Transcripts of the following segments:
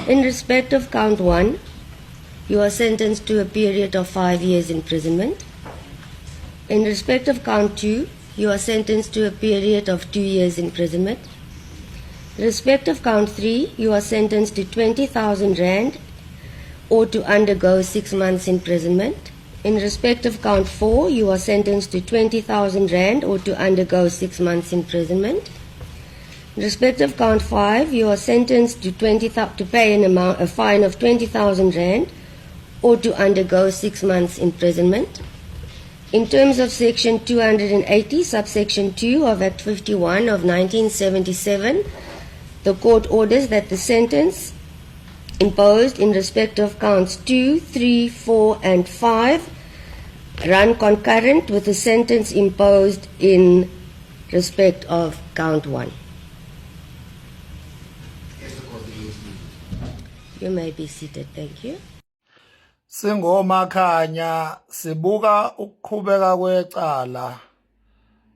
In respect of count 1, you are sentenced to a period of 5 years imprisonment. In respect of count 2, you are sentenced to a period of 2 years imprisonment. In respect of count 3, you are sentenced to 20,000 rand or to undergo 6 months imprisonment. In respect of count 4, you are sentenced to 20,000 rand or to undergo 6 months imprisonment. In respect of count 5, you are sentenced to pay a fine of 20,000 rand or to undergo 6 months imprisonment. In terms of Section 280, subsection 2 of Act 51 of 1977, the court orders that the sentence imposed in respect of counts 2, 3, 4, and 5 run concurrent with the sentence imposed in respect of count 1. You may be seated. Thank you. Singomakhanya sibuka ukuqhubeka kwecala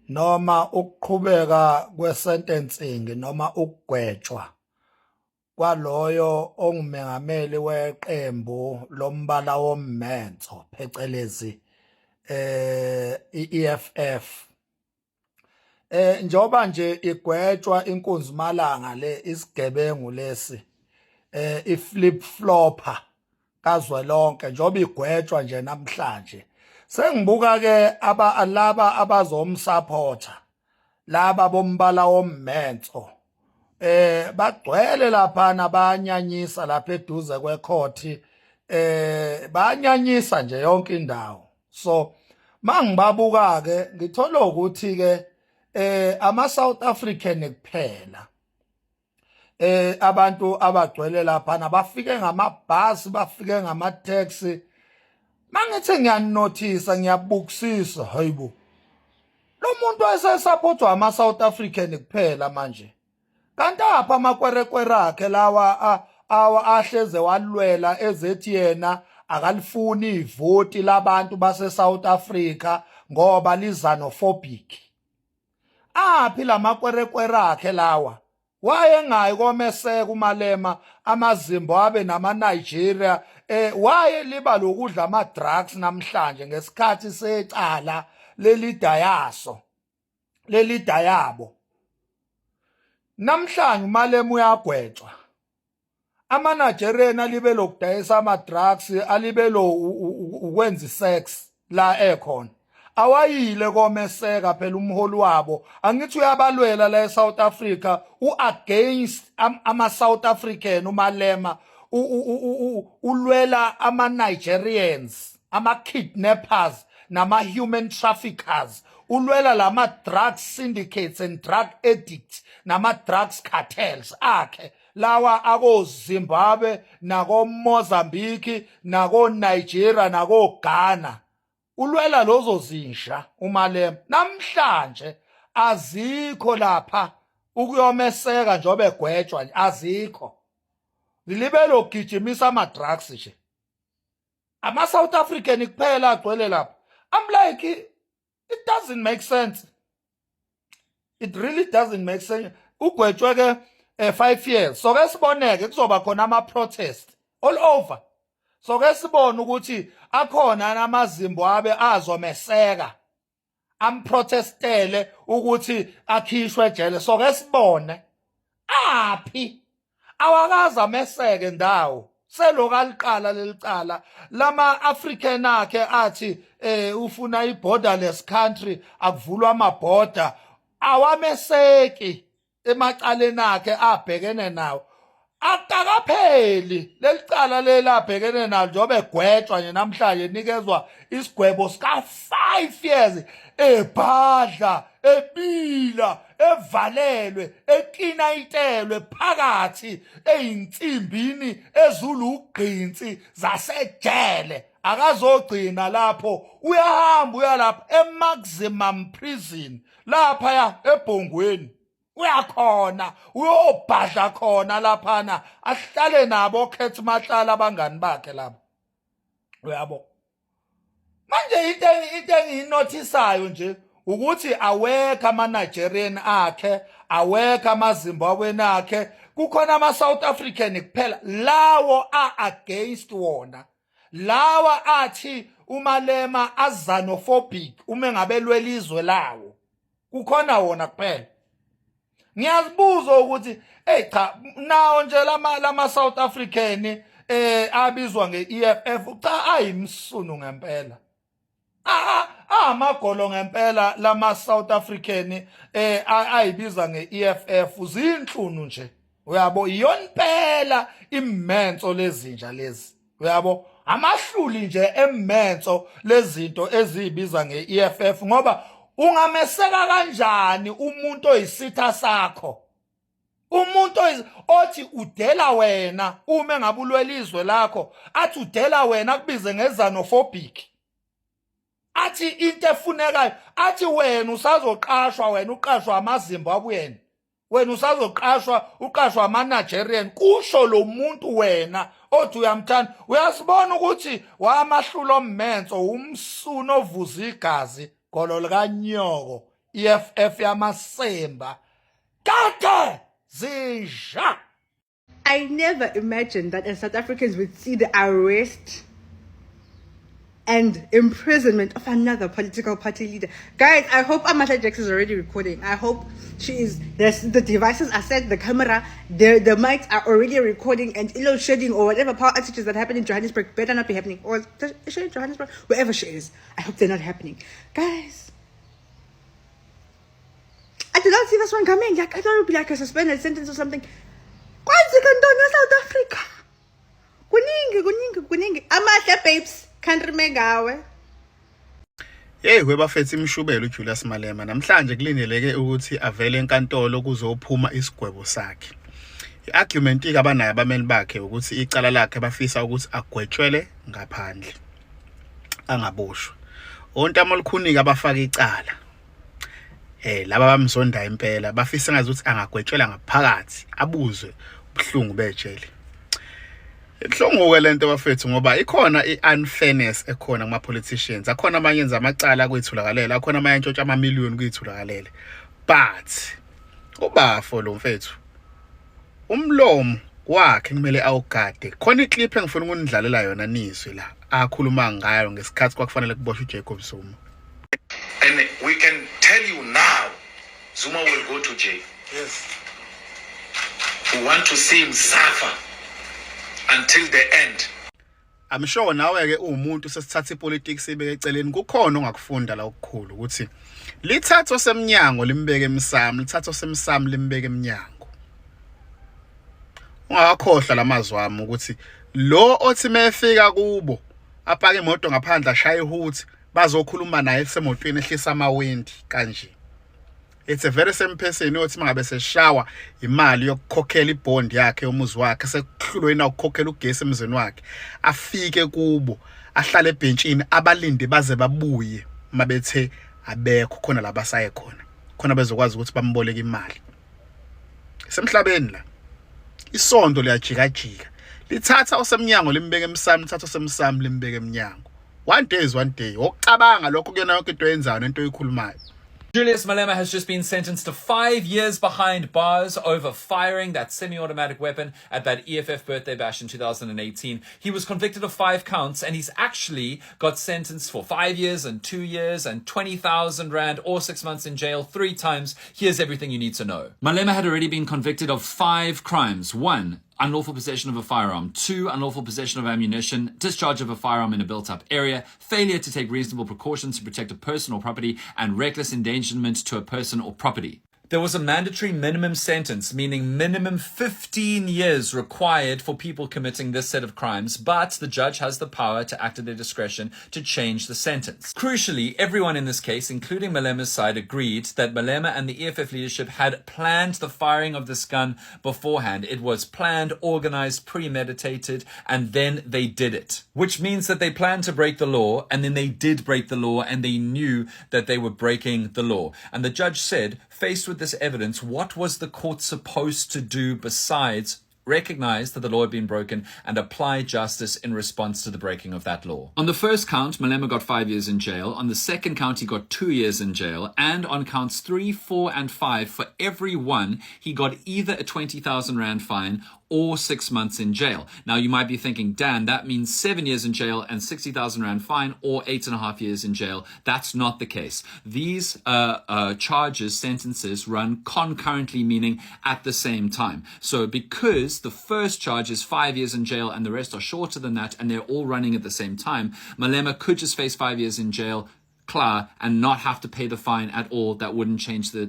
noma ukuqhubeka kwesentencing noma ukugwetshwa kwaloyo ongumengameli weqembu lombala wommenzo phecelezi iEFF. Njoba nje igwetshwa inkunzimalanga le isigebengu lesi iflip flopper kazwelonke njoba igwetshwa nje namhlanje sengibuka ke laba abazomsupporter laba bombala wommenzo bagcwele lapha nabanyanyisa lapha eduze kwecourt banyanyisa nje yonke indawo. So mangibabuka ke ngithola ukuthi ke ama South African kuphela abantu abagcwele lapha bafike ngamabhasi bafike ngama-taxi mangithi ngiyanothisa ngiyabukisisa hayibo lo muntu esesupportwa ama South African kuphela manje kanti apha amakwerekwere akhe lawa ahleze walwela ezethi yena akalifuni ivoti labantu base South Africa ngoba lizanophobic aphi lamakwerekwere akhe lawa wayengayi komeseka uMalema amaZimbabwe nama-Nigeria waye liba lokudla ama-drugs namhlanje ngesikhathi secala lelida yabo namhlanje uMalema uyagwetshwa ama-Nigerian alibe lokudayisa ama-drugs alibe ukwenza sex la ekhona awayile komeseka phela umholi wabo angithi uyabalwela la eSouth Africa against ama-South African uMalema ulwela ama-Nigerians ama-kidnappers nama-human traffickers ulwela lama-drug syndicates and drug addicts nama-drugs cartels akhe lawa ako-Zimbabwe nako-Mozambique nako-Nigeria nako-Ghana ulwela lozo zinsha uMalema namhlanje azikho lapha ukuyomeseka njobe egwetshwa azikho libe lokugijimisa ama-drugs nje ama-South African kuphela agcwele lapha. I'm like it doesn't make sense. It really doesn't make sense. Ugwetshwe ke 5 years so ke siboneke kuzoba khona ama-protest all over. So ke sibone ukuthi akhona namaZimbabwe azomeseka amprotestele ukuthi akhishwe ejele. So ke sibone aphi awakaza meseke ndawo selokaliqala lelicala lama African akhe athi ufuna i-borderless country akuvulwa amabhoda awameseki emacaleni akhe abhekene nawo akakapheli lelicala lelabhekene nalo njobe egwetshwa nje namhlanje nikezwa isigwebo sika 5 years ebhadla ebila evalelwe ekinayitelwe phakathi eyinsimbini ezulugqinsi zasejele akazogcina lapho uyahamba uyalapha e-maximum prison lapha ya eBhongweni uyakhona uyobhadla khona laphana ahlale nabo okhetha mahlala abangani bakhe labo uyabo manje into engiyinothisayo nje ukuthi awekho ama-Nigerian akhe awekho amaZimbabweni akhe kukhona ama-South African kuphela lawo against wona lawa athi uMalema azanophobic uma ngabe lwelizwe lawo kukhona wona kuphela. Ngiyazibuza ukuthi cha nawo nje lama South African abizwa nge-EFF cha ayimsunu ngempela. Amagolo ngempela lama South African ayibiza nge-EFF zinhlunu nje. Uyabo iyonpela immenso lezinja lezi. Uyabo amahluli nje emmenso lezinto ezibiza nge-EFF ngoba ungameseka kanjani umuntu oyisitha sakho? Umuntu othi udela wena uma ngabe ulwelizwe lakho athi udela wena kubize ngezanophobic. Athi into efunekayo athi wena usazoqashwa wena uqashwa amaZimbabwean. Wena uqashwa ama-Nigerian kusho lo muntu wena othi uyamthanda uyasibona ukuthi wamahlulo ommenso umsuno ovuza igazi golo likanyoko EFF yamasemba kade zinja. I never imagined that as South Africans would see the arrest and imprisonment of another political party leader. Guys, I hope Amasha Jackson is already recording. I hope she is. The devices are set, the camera, the mics are already recording, and shedding or whatever power outages that happen in Johannesburg better not be happening. Or is she in Johannesburg? Wherever she is. I hope they're not happening. Guys, I did not see this one coming. Like, I thought it would be like a suspended sentence or something. What's the South Africa? Kuningi. Amahle babes. Country megawe. Kwebafethu imshubelo uJulius Malema namhlanje kulindeleke ukuthi avele enkantolo kuzophuma isigwebo sakhe. Iargument abanayo abameli bakhe ukuthi icala lakhe bafisa ukuthi agwetshwele ngaphandle angaboshwa. Ontamo olukhunike abafaka icala. Laba bamzonda impela bafisa ngazi ukuthi angagwetshwela ngaphakathi abuzwe ubuhlungu bejele. Ihlongo lento bafethu ngoba ikhona iunfairness ekhona kuma politicians. Akhona amanye enza amacala kwethulakalela, akhona amanye ntshontsha amamiliyoni kwethulakalele. But ubafo lo mfethu umlomo wakhe kumele awugade. Khona iclip engifuna ukunidlalela yona nizwe la akhuluma ngayo ngesikhathi kwakufanele kuboshwe uJacob Zuma. And we can tell you now Zuma will go to jail. Yes. We want to see him suffer until the end. I'm sure nawe ke umuntu sesithatha ipolitics ibeke eceleni kukhona ongakufunda la okukhulu ukuthi lithatho semnyango limbeke emsamo lithatho semsamo limbeke emnyango. Ungakhohlwa lamazwi ami ukuthi lo othi mefika kubo apaka imoto ngaphandle ashaya ihuthi bazokhuluma naye semotweni ehlisa amawindi kanje. It's a very same person othi mangabe seshawa imali yokukhokhela ibond yakhe yomuzi wakhe sekuhlulwe na ukukhokhela ugesi emzini wakhe afike kubo ahlale ebhentshini abalinde baze babuye mabethe abekho khona labasaye khona bezokwazi ukuthi bamboleke imali semhlabeni la isondo liyajikajika lithatha osemnyango limbeke emsamo lithatha osemsamo limbeke emnyango. One day okucabanga lokho kuyona yonke into yenzayo nento oyikhulumayo. Julius Malema has just been sentenced to 5 years behind bars over firing that semi-automatic weapon at that EFF birthday bash in 2018. He was convicted of 5 counts and he's actually got sentenced for 5 years and 2 years and 20,000 rand or 6 months in jail 3 times. Here's everything you need to know. Malema had already been convicted of 5 crimes. 1, unlawful possession of a firearm. 2, unlawful possession of ammunition, discharge of a firearm in a built-up area, failure to take reasonable precautions to protect a person or property, and reckless endangerment to a person or property. There was a mandatory minimum sentence, meaning minimum 15 years required for people committing this set of crimes, but the judge has the power to act at their discretion to change the sentence. Crucially, everyone in this case, including Malema's side, agreed that Malema and the EFF leadership had planned the firing of this gun beforehand. It was planned, organized, premeditated, and then they did it. Which means that they planned to break the law, and then they did break the law, and they knew that they were breaking the law. And the judge said, faced with this evidence, what was the court supposed to do besides recognize that the law had been broken and apply justice in response to the breaking of that law. On the first count, Malema got 5 years in jail. On the second count, he got 2 years in jail. And on counts 3, 4, and 5, for every one, he got either a 20,000 Rand fine or 6 months in jail. Now, you might be thinking, Dan, that means 7 years in jail and 60,000 Rand fine or 8.5 years in jail. That's not the case. These charges, sentences, run concurrently, meaning at the same time. So because the first charge is 5 years in jail and the rest are shorter than that, and they're all running at the same time, Malema could just face 5 years in jail, and not have to pay the fine at all. That wouldn't change the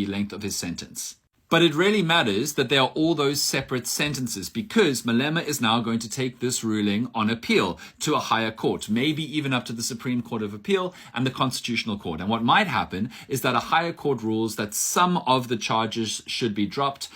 length of his sentence. But it really matters that there are all those separate sentences, because Malema is now going to take this ruling on appeal to a higher court, maybe even up to the Supreme Court of Appeal and the Constitutional Court. And what might happen is that a higher court rules that some of the charges should be dropped,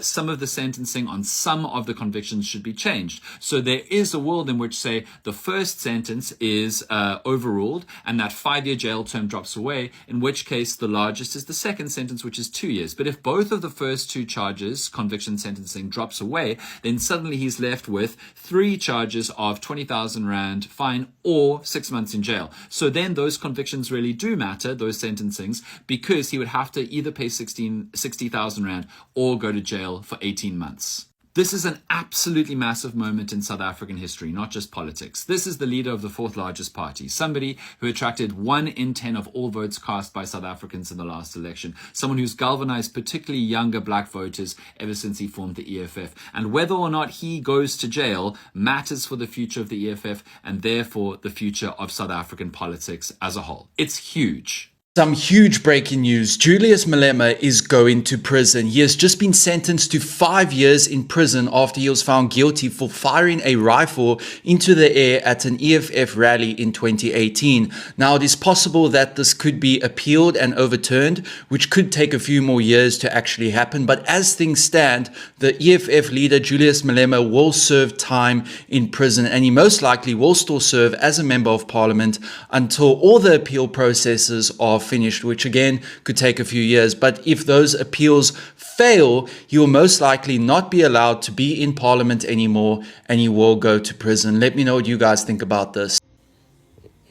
some of the sentencing on some of the convictions should be changed. So there is a world in which, say, the first sentence is overruled and that 5-year jail term drops away, in which case the largest is the second sentence, which is 2 years. But if both of the first two charges, conviction, sentencing, drops away, then suddenly he's left with 3 charges of 20,000 Rand fine or 6 months in jail. So then those convictions really do matter, those sentencings, because he would have to either pay 60,000 Rand or go to jail for 18 months. This is an absolutely massive moment in South African history, not just politics. This is the leader of the 4th largest party, somebody who attracted 1 in 10 of all votes cast by South Africans in the last election, someone who's galvanized particularly younger black voters ever since he formed the EFF. And whether or not he goes to jail matters for the future of the EFF and therefore the future of South African politics as a whole. It's huge. Some huge breaking news. Julius Malema is going to prison. He has just been sentenced to 5 years in prison after he was found guilty for firing a rifle into the air at an EFF rally in 2018. Now, it is possible that this could be appealed and overturned, which could take a few more years to actually happen. But as things stand, the EFF leader, Julius Malema, will serve time in prison, and he most likely will still serve as a member of parliament until all the appeal processes are finished, which again could take a few years. But if those appeals fail, he will most likely not be allowed to be in parliament anymore, and he will go to prison. Let me know what you guys think about this.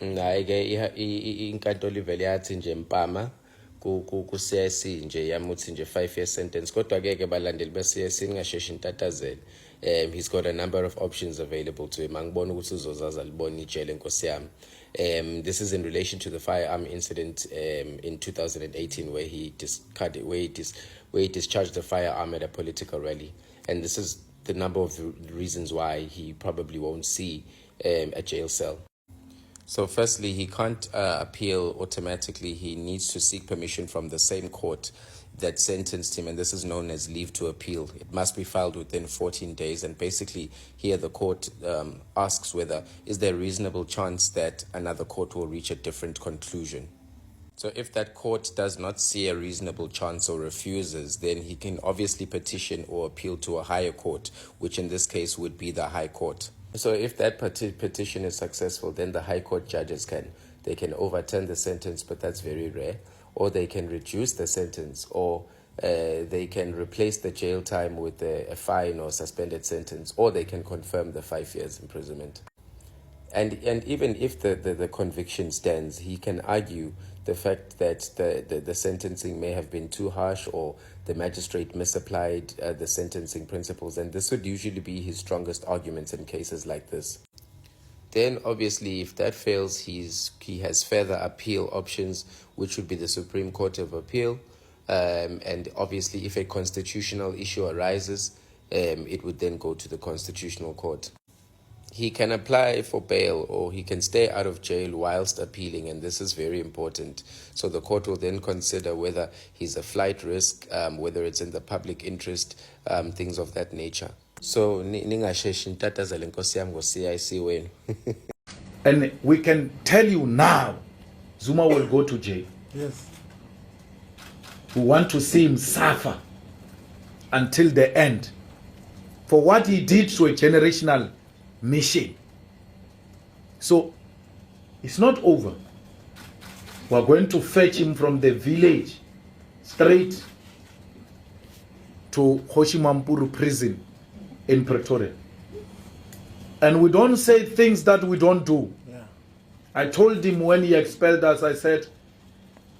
Hayi-ke inkantolo ivele yathi nje mpama ku-CIC nje yamuthi nje 5-year sentence, kodwa-ke balandeli be-CIC ningasheshi ntatazele. He's got a number of options available to him. Angibona ukuthi uzozaza libona ijele nkosi yami. This is in relation to the firearm incident in 2018 where he discharged the firearm at a political rally. And this is the number of reasons why he probably won't see a jail cell. So firstly, he can't appeal automatically. He needs to seek permission from the same court that sentenced him, and this is known as leave to appeal. It must be filed within 14 days, and basically here the court asks whether is there a reasonable chance that another court will reach a different conclusion. So if that court does not see a reasonable chance or refuses, then he can obviously petition or appeal to a higher court, which in this case would be the High Court. So if that petition is successful, then the High Court judges can overturn the sentence, but that's very rare. Or they can reduce the sentence, or they can replace the jail time with a fine or suspended sentence, or they can confirm the 5 years imprisonment. And even if the conviction stands, he can argue the fact that the sentencing may have been too harsh, or the magistrate misapplied the sentencing principles, and this would usually be his strongest arguments in cases like this. Then, obviously, if that fails, he has further appeal options, which would be the Supreme Court of Appeal. And obviously, if a constitutional issue arises, it would then go to the Constitutional Court. He can apply for bail, or he can stay out of jail whilst appealing, and this is very important. So the court will then consider whether he's a flight risk, whether it's in the public interest, things of that nature. So ningasheshi ntatazele nkosi yami ngo-CIC wenu. And we can tell you now, Zuma will go to jail. Yes. We want to see him suffer until the end for what he did to a generational mission. So it's not over. We're going to fetch him from the village straight to Hoshimampuru prison in Pretoria. And we don't say things that we don't do. I told him when he expelled us, I said,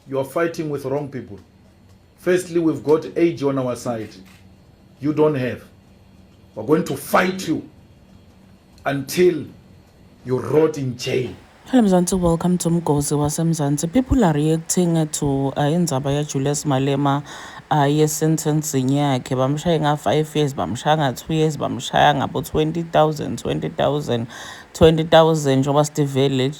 you are fighting with wrong people. Firstly, we've got age on our side. You don't have. We're going to fight you until you rot in jail. Hello Mzansi, welcome to Mgozi waseMzansi. People are reacting to indzaba ya Julius Malema ye-sentencing yakhe. Bamshaya nga 5 years, bamshaya nga 2 years, bamshaya ngabo 20,000 njengoba sivele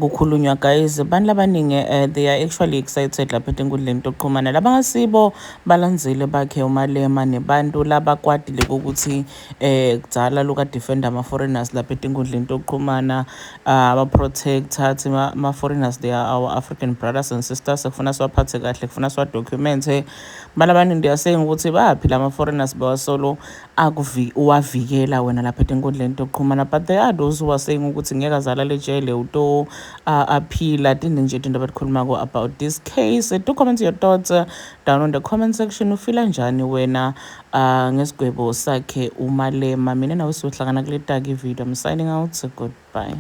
kukhulunywa guys. Abantu abaningi they are actually excited lapha enkundleni yokuxhumana. Labangasibo balandzele bakhe uMalema nebantu labakwatile ukuthi kudzala loka defend ama foreigners lapha enkundleni yokuxhumana, aba protector ama foreigners, they are our African brothers and sisters. Kufuna siwaphathe kahle, kufuna siwadocumente. Balabani they are saying ukuthi baphila ama foreigners bawasolo uwavikela wena lapha enkundleni yokuxhumana, but there are those who are saying ukuthi ngeke azalale ejele uto aphila tinde nje into abakhuluma about this case. Do comment your thoughts down on the comment section. Ufila njani wena ngesigwebo sakhe uMalema? Mina nawe siyohlangana kule tag video. I'm signing out. Goodbye.